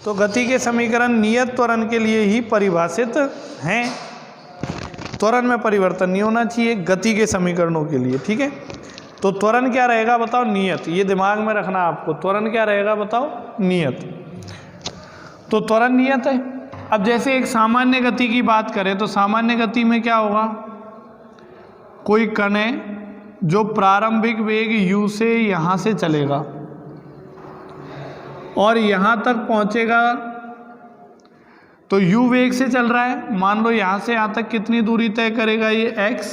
तो गति के समीकरण नियत त्वरण के लिए ही परिभाषित हैं। त्वरण में परिवर्तन नहीं होना चाहिए गति के समीकरणों के लिए, ठीक है। तो त्वरण क्या रहेगा बताओ? नियत। ये दिमाग में रखना आपको, त्वरण क्या रहेगा बताओ? नियत। तो त्वरण नियत है। अब जैसे एक सामान्य गति की बात करें तो सामान्य गति में क्या होगा? कोई कण है जो प्रारंभिक वेग u से यहाँ से चलेगा और यहाँ तक पहुँचेगा, तो u वेग से चल रहा है, मान लो यहाँ से यहाँ तक कितनी दूरी तय करेगा? ये x।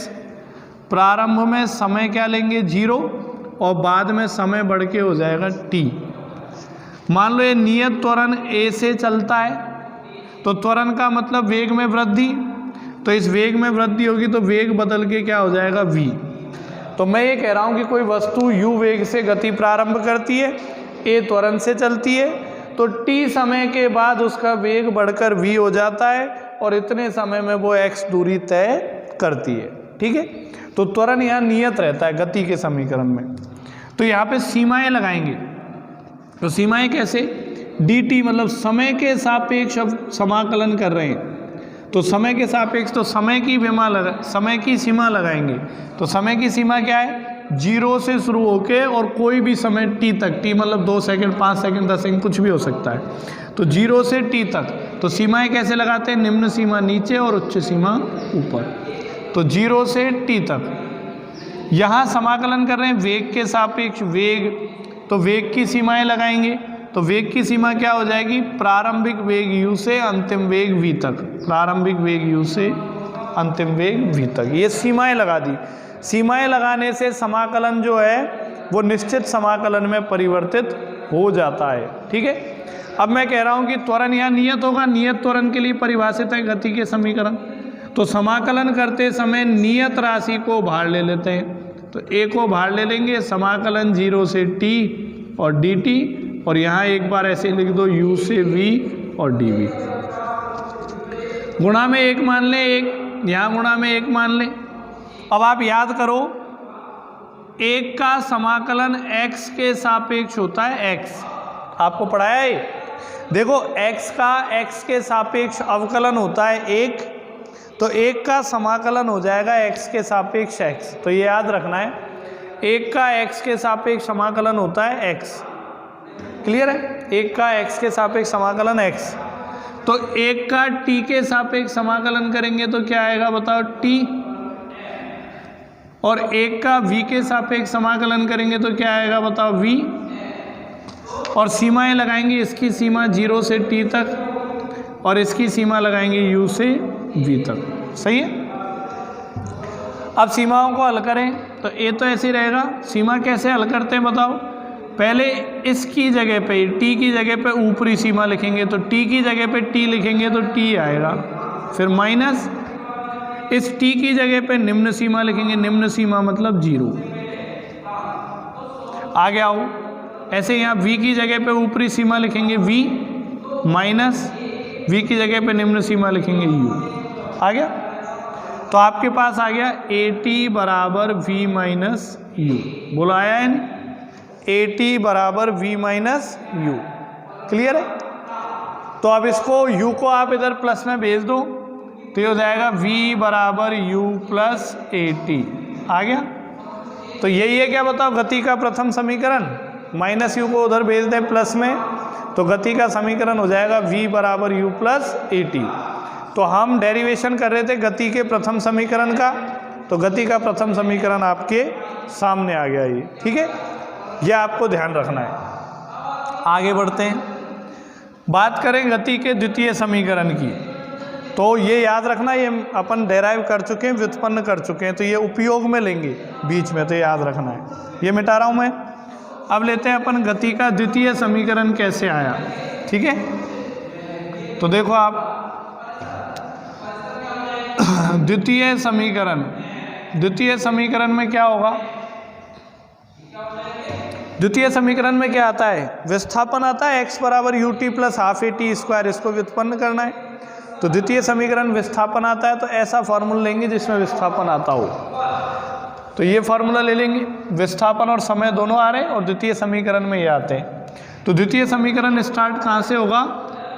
प्रारंभ में समय क्या लेंगे? 0 और बाद में समय बढ़ के हो जाएगा t। मान लो ये नियत त्वरण a से चलता है, तो त्वरण का मतलब वेग में वृद्धि, तो इस वेग में वृद्धि होगी तो वेग बदल के क्या हो जाएगा? v। तो मैं ये कह रहा हूँ कि कोई वस्तु u वेग से गति प्रारंभ करती है, a त्वरण से चलती है, तो t समय के बाद उसका वेग बढ़कर v हो जाता है और इतने समय में वो x दूरी तय करती है, ठीक है। तो त्वरण यहाँ नियत रहता है गति के समीकरण में। तो यहाँ पे सीमाएं लगाएंगे, तो सीमाएं कैसे? dt मतलब समय के सापेक्ष समाकलन कर रहे हैं, तो समय के सापेक्ष, तो समय की सीमा लगाएंगे। तो समय की सीमा क्या है? 0 से शुरू होके और कोई भी समय t तक, t मतलब 2 सेकंड, 5 सेकंड, 10 सेकंड, कुछ भी हो सकता है। तो 0 से t तक। तो सीमाएं कैसे लगाते हैं? निम्न सीमा नीचे और उच्च सीमा ऊपर। तो 0 से t तक। यहाँ समाकलन कर रहे हैं वेग के सापेक्ष वेग, तो वेग की सीमाएं लगाएंगे। तो वेग की सीमा क्या हो जाएगी? प्रारंभिक वेग u से अंतिम वेग v तक। प्रारंभिक वेग u से अंतिम वेग v तक, ये सीमाएं लगा दी। सीमाएं लगाने से समाकलन जो है वो निश्चित समाकलन में परिवर्तित हो जाता है, ठीक है। अब मैं कह रहा हूँ कि त्वरण यहाँ नियत होगा, नियत त्वरण के लिए परिभाषित है गति के समीकरण। तो समाकलन करते समय नियत राशि को बाहर ले लेते हैं, तो a को बाहर ले लेंगे, समाकलन 0 से t और dt, और यहाँ एक बार ऐसे लिख दो u से v और dv। गुणा में 1 मान लें, 1 यहाँ गुणा में 1 मान लें। अब आप याद करो, 1 का समाकलन x के सापेक्ष होता है, x आपको पढ़ाया है। देखो x का x के सापेक्ष अवकलन होता है 1, तो 1 का समाकलन हो जाएगा x के सापेक्ष x। तो ये याद रखना है, 1 का x के सापेक्ष समाकलन होता है x। क्लियर है? 1 का x के सापेक्ष समाकलन x। तो 1 का t के सापेक्ष समाकलन करेंगे तो क्या आएगा बताओ? t। और 1 का v के सापेक्ष समाकलन करेंगे तो क्या आएगा बताओ? v। और सीमाएं लगाएंगे, इसकी सीमा 0 से t तक और इसकी सीमा लगाएंगे u से v तक। सही है? अब सीमाओं को हल करें तो a तो ऐसे ही रहेगा। सीमा कैसे हल करते हैं बताओ? पहले इसकी जगह पे, t की जगह पे ऊपरी सीमा लिखेंगे, तो t की जगह पे t लिखेंगे तो t आएगा, फिर माइनस इस t की जगह पे निम्न सीमा लिखेंगे, निम्न सीमा मतलब 0। आगे आओ, ऐसे यहाँ v की जगह पे ऊपरी सीमा लिखेंगे v, माइनस v की जगह पे निम्न सीमा लिखेंगे u। आ गया? तो आपके पास आ गया at बराबर v माइनस u। बोला आया है नहीं? at बराबर v माइनस u। क्लियर है? तो अब इसको u को आप इधर प्लस में भेज दो, तो ये हो जाएगा v बराबर u प्लस at। आ गया? तो यही है क्या बताओ गति का प्रथम समीकरण। माइनस u को उधर भेज दें प्लस में, तो गति का समीकरण हो जाएगा v बराबर u प्लस at। तो हम डेरिवेशन कर रहे थे गति के प्रथम समीकरण का, तो गति का प्रथम समीकरण आपके सामने आ गया ये, ठीक है। यह आपको ध्यान रखना है। आगे बढ़ते हैं, बात करें गति के द्वितीय समीकरण की। तो ये याद रखना, ये अपन डेराइव कर चुके हैं, व्युत्पन्न कर चुके हैं, तो ये उपयोग में लेंगे बीच में, तो याद रखना है। ये मिटा रहा हूँ मैं। अब लेते हैं अपन गति का द्वितीय समीकरण कैसे आया, ठीक है। तो देखो आप द्वितीय समीकरण में क्या होगा? द्वितीय समीकरण में क्या आता है? विस्थापन आता है, x बराबर ut plus half A T square, इसको व्युत्पन्न करना है। तो द्वितीय समीकरण विस्थापन आता है, तो ऐसा फॉर्मूला लेंगे जिसमें विस्थापन आता हो। तो ये फॉर्मूला ले लेंगे, विस्थापन और समय दोनों आ रहे हैं और द्वितीय समीकरण में ये आते हैं। तो द्वितीय समीकरण स्टार्ट कहाँ से होगा?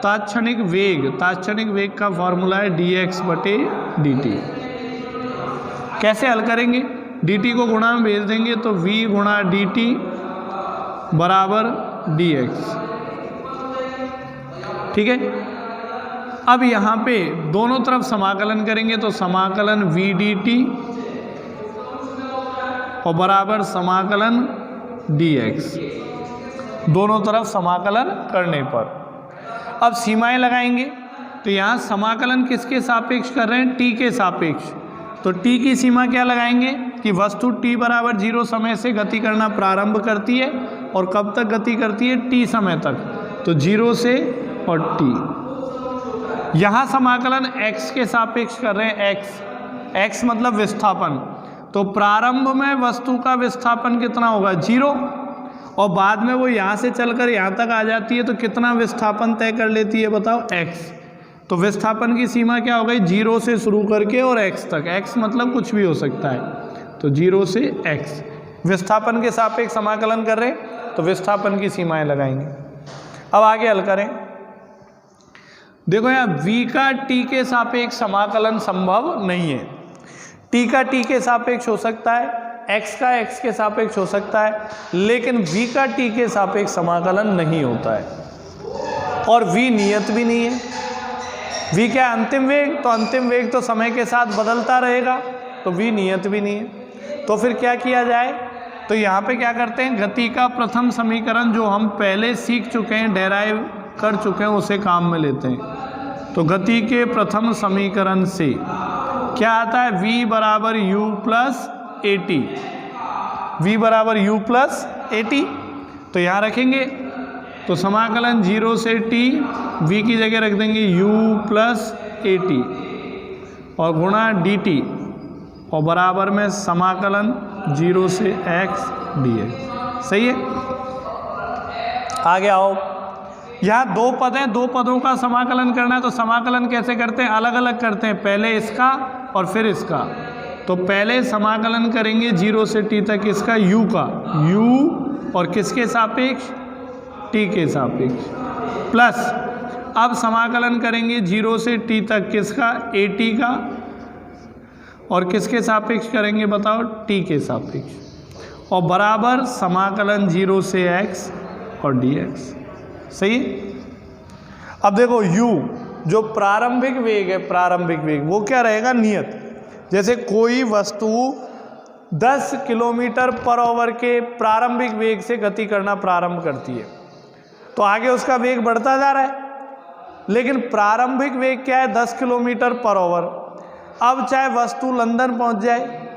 तात्क्षणिक वेग का फॉर्मूला है dx/dt। कैसे हल करेंगे? dt को गुणा में भेज देंगे तो v गुणा dt बराबर dx। ठीक है, अब यहाँ पे दोनों तरफ समाकलन करेंगे तो समाकलन v dt और बराबर समाकलन dx, दोनों तरफ समाकलन करने पर। अब सीमाएं लगाएंगे तो यहाँ समाकलन किसके सापेक्ष कर रहे हैं? t के सापेक्ष। तो t की सीमा क्या लगाएंगे कि वस्तु t बराबर 0 समय से गति करना प्रारंभ करती है और कब तक गति करती है? t समय तक, तो 0 से और t। यहाँ समाकलन x के सापेक्ष कर रहे हैं, x मतलब विस्थापन। तो प्रारंभ में वस्तु का विस्थापन कितना होगा? 0, और बाद में वो यहाँ से चलकर यहाँ तक आ जाती है तो कितना विस्थापन तय कर लेती है बताओ? x। तो विस्थापन की सीमा क्या हो गई? 0 से शुरू करके और x तक। x मतलब कुछ भी हो सकता है, तो 0 से x। विस्थापन के सापेक्ष समाकलन कर रहे हैं तो विस्थापन की सीमाएं लगाएंगे। अब आगे हल करें। देखो यहाँ v का t के सापेक्ष समाकलन संभव नहीं है। t का t के सापेक्ष हो सकता है, x का x के सापेक्ष हो सकता है, लेकिन v का t के सापेक्ष समाकलन नहीं होता है। और v नियत भी नहीं है। v क्या है? अंतिम वेग। तो अंतिम वेग तो समय के साथ बदलता रहेगा, तो v नियत भी नहीं है। तो फिर क्या किया जाए? तो यहाँ पे क्या करते हैं, गति का प्रथम समीकरण जो हम पहले सीख चुके हैं, डेराइव कर चुके हैं, उसे काम में लेते हैं। तो गति के प्रथम समीकरण से क्या आता है? v बराबर u प्लस at, v बराबर u प्लस at। तो यहाँ रखेंगे तो समाकलन 0 से t, v की जगह रख देंगे u प्लस at और गुणा dt और बराबर में समाकलन 0 से x dx। सही है? आगे आओ। यहाँ दो पद हैं, दो पदों का समाकलन करना है। तो समाकलन कैसे करते हैं? अलग अलग करते हैं, पहले इसका और फिर इसका। तो पहले समाकलन करेंगे 0 से t तक इसका u का, u और किसके सापेक्ष? t के सापेक्ष, प्लस अब समाकलन करेंगे 0 से t तक किसका? at का, और किसके सापेक्ष करेंगे बताओ? t के सापेक्ष, और बराबर समाकलन 0 से x और dx। सही है? अब देखो u जो प्रारंभिक वेग है, प्रारंभिक वेग वो क्या रहेगा? नियत। जैसे कोई वस्तु 10 किलोमीटर पर आवर के प्रारंभिक वेग से गति करना प्रारंभ करती है तो आगे उसका वेग बढ़ता जा रहा है, लेकिन प्रारंभिक वेग क्या है? 10 किलोमीटर पर आवर। अब चाहे वस्तु लंदन पहुंच जाए,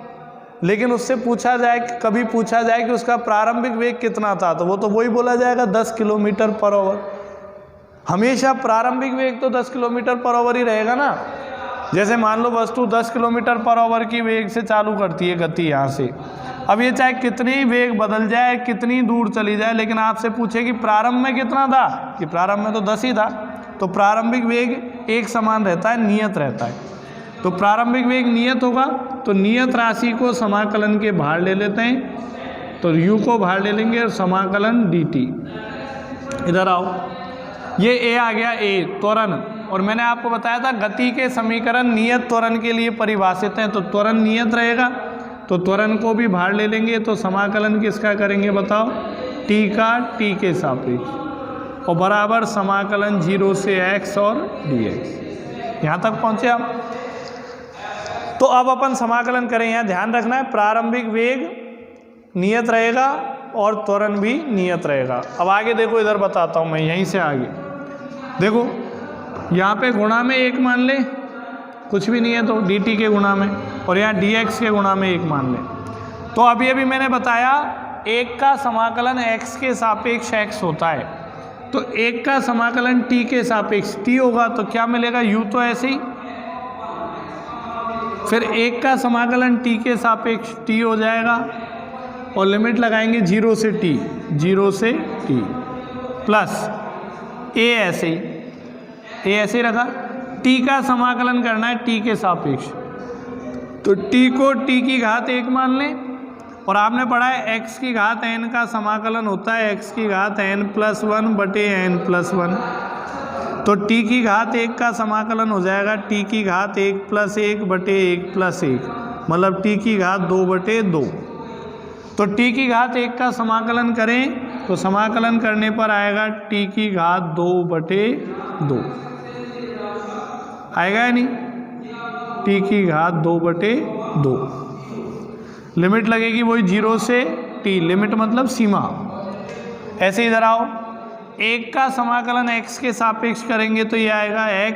लेकिन उससे पूछा जाए, कभी पूछा जाए कि उसका प्रारंभिक वेग कितना था, तो वो तो वही बोला जाएगा 10 किलोमीटर पर आवर। हमेशा प्रारंभिक वेग तो 10 किलोमीटर पर आवर ही रहेगा ना। जैसे मान लो वस्तु 10 किलोमीटर पर आवर की वेग से चालू करती है गति यहाँ से। अब ये चाहे कितनी वेग बदल जाए, कितनी दूर चली जाए, लेकिन आपसे पूछे कि प्रारंभ में कितना था, कि प्रारंभ में तो 10 ही था। तो प्रारंभिक वेग एक समान रहता है, नियत रहता है। तो प्रारंभिक वेग नियत होगा, तो नियत राशि को समाकलन के बाहर ले लेते हैं। तो u को बाहर ले लेंगे और समाकलन dt। इधर आओ, ये a आ गया, a त्वरण। और मैंने आपको बताया था गति के समीकरण नियत त्वरण के लिए परिभाषित हैं, तो त्वरण नियत रहेगा, तो त्वरण को भी बाहर ले लेंगे। तो समाकलन किसका करेंगे बताओ? t का t के सापेक्ष और बराबर समाकलन 0 से x और dx। यहाँ तक पहुँचे आप? तो अब अपन समाकलन करें। यहाँ ध्यान रखना है, प्रारंभिक वेग नियत रहेगा और त्वरण भी नियत रहेगा। अब आगे देखो, इधर बताता हूँ मैं, यहीं से आगे देखो, यहाँ पे गुणा में 1 मान ले, कुछ भी नहीं है तो dt के गुणा में, और यहाँ dx के गुणा में 1 मान ले। तो अभी अभी मैंने बताया 1 का समाकलन x के सापेक्ष x होता है, तो 1 का समाकलन t के सापेक्ष t होगा, तो क्या मिलेगा? u तो ऐसे ही। फिर 1 का समाकलन t के सापेक्ष t हो जाएगा, और लिमिट लगाएंगे 0 से t, 0 से t, प्लस a ऐसे ही रखा। t का समाकलन करना है t के सापेक्ष, तो t को t की घात 1 मान लें, और आपने पढ़ा है x की घात n का समाकलन होता है x की घात n+1 बटे n+1। तो t की घात 1 का समाकलन हो जाएगा t की घात 1 + 1 बटे 1 + 1, मतलब t की घात 2 बटे 2। तो t की घात 1 का समाकलन करें तो समाकलन करने पर आएगा t की घात 2 बटे 2, आएगा या नहीं, t की घात 2 बटे 2। लिमिट लगेगी वही 0 से t, लिमिट मतलब सीमा। ऐसे इधर आओ, 1 का समाकलन x के सापेक्ष करेंगे तो ये आएगा x,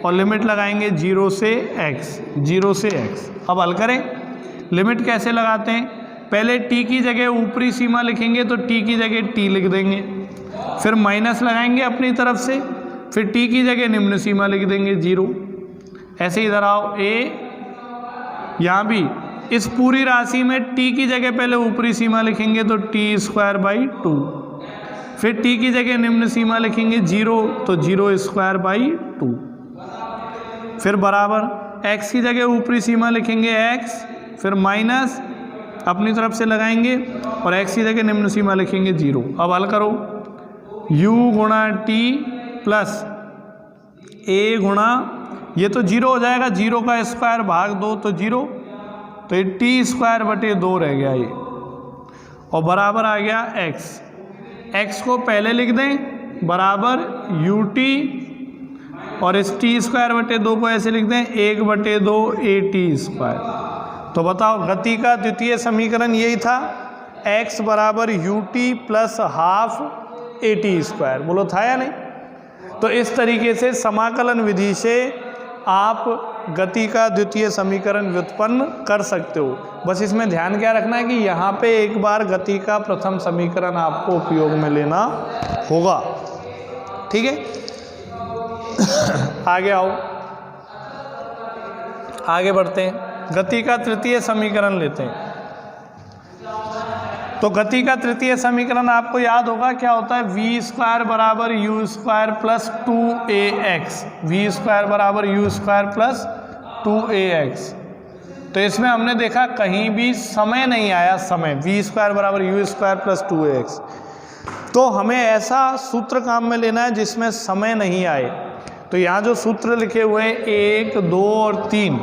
और लिमिट लगाएंगे 0 से x, 0 से x। अब हल करें, लिमिट कैसे लगाते हैं, पहले t की जगह ऊपरी सीमा लिखेंगे तो t की जगह t लिख देंगे, फिर माइनस लगाएंगे अपनी तरफ से, फिर t की जगह निम्न सीमा लिख देंगे 0। ऐसे इधर आओ, यहाँ भी इस पूरी राशि में t की जगह पहले ऊपरी सीमा लिखेंगे तो t²/2, फिर t की जगह निम्न सीमा लिखेंगे 0 तो 0²/2, फिर बराबर x की जगह ऊपरी सीमा लिखेंगे x, फिर माइनस अपनी तरफ से लगाएंगे और x की जगह निम्न सीमा लिखेंगे 0। अब हल करो, u गुणा t प्लस a गुणा, ये तो 0 हो जाएगा, 0 का स्क्वायर भाग 2 तो 0, तो ये t² बटे 2 रह गया ये, और बराबर आ गया x को पहले लिख दें बराबर ut, और इस t² बटे 2 को ऐसे लिख दें 1 बटे 2 at²। तो बताओ गति का द्वितीय समीकरण यही था, x बराबर ut प्लस हाफ at², बोलो था या नहीं। तो इस तरीके से समाकलन विधि से आप गति का द्वितीय समीकरण व्युत्पन्न कर सकते हो। बस इसमें ध्यान क्या रखना है कि यहाँ पे एक बार गति का प्रथम समीकरण आपको उपयोग में लेना होगा, ठीक है। आगे आओ, आगे बढ़ते हैं, गति का तृतीय समीकरण लेते हैं। तो गति का तृतीय समीकरण आपको याद होगा क्या होता है, v² बराबर u² प्लस 2ax, v² बराबर u² प्लस 2ax। तो इसमें हमने देखा कहीं भी समय नहीं आया, समय v² बराबर u² प्लस 2ax। तो हमें ऐसा सूत्र काम में लेना है जिसमें समय नहीं आए। तो यहाँ जो सूत्र लिखे हुए हैं 1, 2 और 3,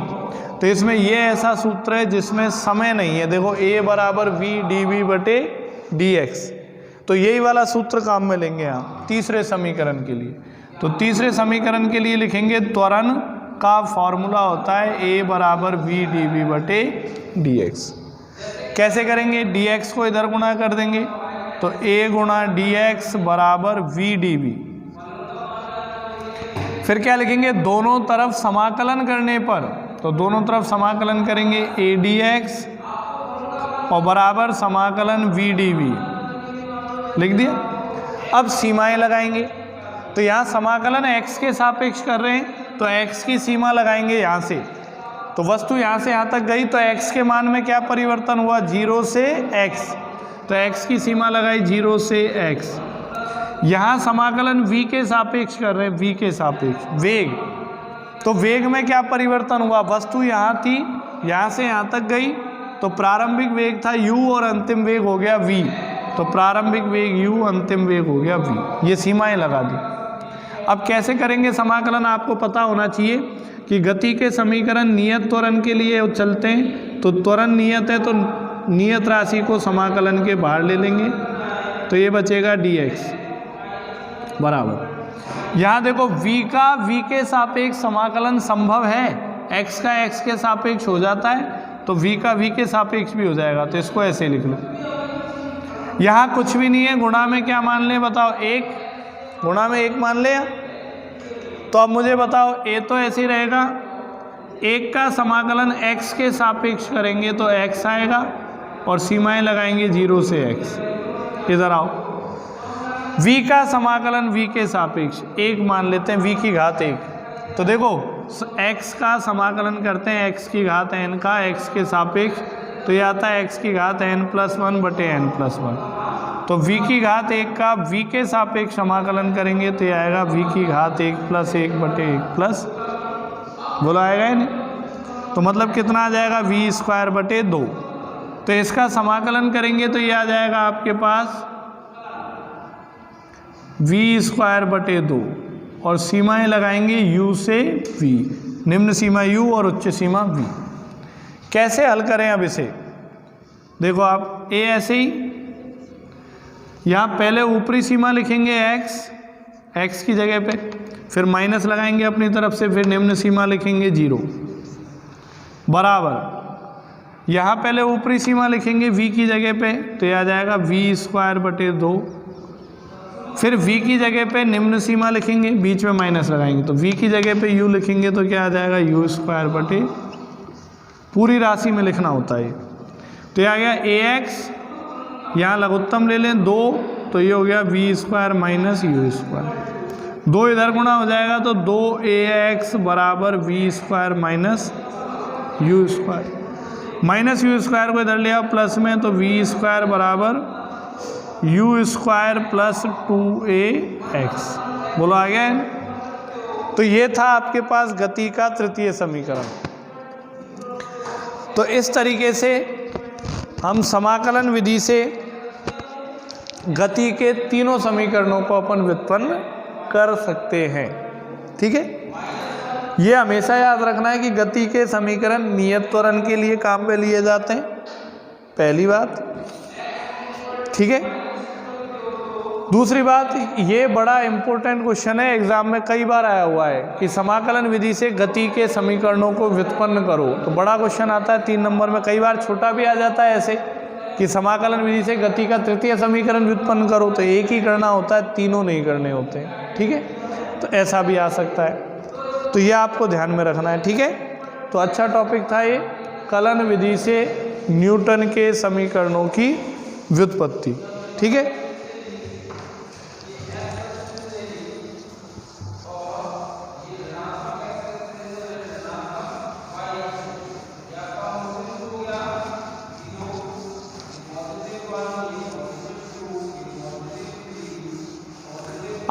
तो इसमें ये ऐसा सूत्र है जिसमें समय नहीं है। देखो a बराबर v dv बटे dx, तो यही वाला सूत्र काम में लेंगे यहाँ तीसरे समीकरण के लिए। तो तीसरे समीकरण के लिए लिखेंगे त्वरण का फॉर्मूला होता है a बराबर v dv बटे dx। कैसे करेंगे, dx को इधर गुणा कर देंगे तो a गुणा dx बराबर v dv। फिर क्या लिखेंगे, दोनों तरफ समाकलन करने पर, तो दोनों तरफ समाकलन करेंगे a dx और बराबर समाकलन v dv, लिख दिया। अब सीमाएं लगाएंगे, तो यहाँ समाकलन x के सापेक्ष कर रहे हैं तो x की सीमा लगाएंगे यहाँ से। तो वस्तु यहाँ से यहाँ तक गई तो x के मान में क्या परिवर्तन हुआ, 0 से x, तो x की सीमा लगाई 0 से x। यहाँ समाकलन v के सापेक्ष कर रहे हैं, v के सापेक्ष वेग, तो वेग में क्या परिवर्तन हुआ, वस्तु यहाँ थी यहाँ से यहाँ तक गई तो प्रारंभिक वेग था u और अंतिम वेग हो गया v, तो प्रारंभिक वेग u, अंतिम वेग हो गया v। ये सीमाएं लगा दी। अब कैसे करेंगे समाकलन, आपको पता होना चाहिए कि गति के समीकरण नियत त्वरण के लिए चलते हैं। तो त्वरण नियत है तो नियत राशि को समाकलन के बाहर ले लेंगे, तो ये बचेगा dx बराबर, यहाँ देखो v का v के सापेक्ष समाकलन संभव है, x का x के सापेक्ष हो जाता है तो v का v के सापेक्ष भी हो जाएगा। तो इसको ऐसे लिख लो, यहाँ कुछ भी नहीं है, गुणा में क्या मान लें बताओ, 1, गुणा में 1 मान ले। तो अब मुझे बताओ a तो ऐसे ही रहेगा, 1 का समाकलन x के सापेक्ष करेंगे तो x आएगा और सीमाएं लगाएंगे 0 से x। इधर आओ, v का समाकलन v के सापेक्ष 1 मान लेते हैं, v की घात 1। तो देखो x का समाकलन करते हैं x की घात n का x के सापेक्ष, तो ये आता है x की घात n+1 बटे n+1। तो v की घात 1 का v के सापेक्ष समाकलन करेंगे तो ये आएगा v की घात 1+1 बटे 1+, बोला आएगा ही नहीं। तो मतलब कितना आ जाएगा, v² बटे 2। तो इसका समाकलन करेंगे तो ये आ जाएगा आपके पास v² बटे 2। और सीमाएं लगाएंगे u से v, निम्न सीमा u और उच्च सीमा v। कैसे हल करें अब इसे? देखो आप a ऐसे ही, यहाँ पहले ऊपरी सीमा लिखेंगे x की जगह पे, फिर माइनस लगाएंगे अपनी तरफ से, फिर निम्न सीमा लिखेंगे 0 बराबर, यहाँ पहले ऊपरी सीमा लिखेंगे v की जगह पे, तो यह आ जाएगा v²/2, फिर v की जगह पे निम्न सीमा लिखेंगे, बीच में माइनस लगाएंगे, तो v की जगह पे u लिखेंगे तो क्या आ जाएगा u²/, पूरी राशि में लिखना होता है। तो यह आ गया ax, यहाँ लघुत्तम ले लें 2, तो ये हो गया v² - u², 2 इधर गुणा हो जाएगा तो 2ax बराबर v² - u², माइनस u² को इधर लिया प्लस में, तो v² बराबर u² + 2ax। बोलो आ गया? तो ये था आपके पास गति का तृतीय समीकरण। तो इस तरीके से हम समाकलन विधि से गति के तीनों समीकरणों को अपन व्युत्पन्न कर सकते हैं। ठीक है, ये हमेशा याद रखना है कि गति के समीकरण नियत त्वरण के लिए काम में लिए जाते हैं, पहली बात। ठीक है, दूसरी बात, ये बड़ा इंपॉर्टेंट क्वेश्चन है, एग्जाम में कई बार आया हुआ है कि समाकलन विधि से गति के समीकरणों को व्युत्पन्न करो, तो बड़ा क्वेश्चन आता है 3 नंबर में। कई बार छोटा भी आ जाता है ऐसे कि समाकलन विधि से गति का तृतीय समीकरण व्युत्पन्न करो, तो एक ही करना होता है, तीनों नहीं करने होते। ठीक है, तो ऐसा भी आ सकता है, तो ये आपको ध्यान में रखना है। ठीक है, तो अच्छा टॉपिक था ये, कलन विधि से न्यूटन के समीकरणों की व्युत्पत्ति। ठीक है,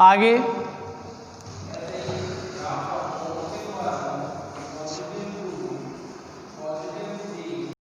आगे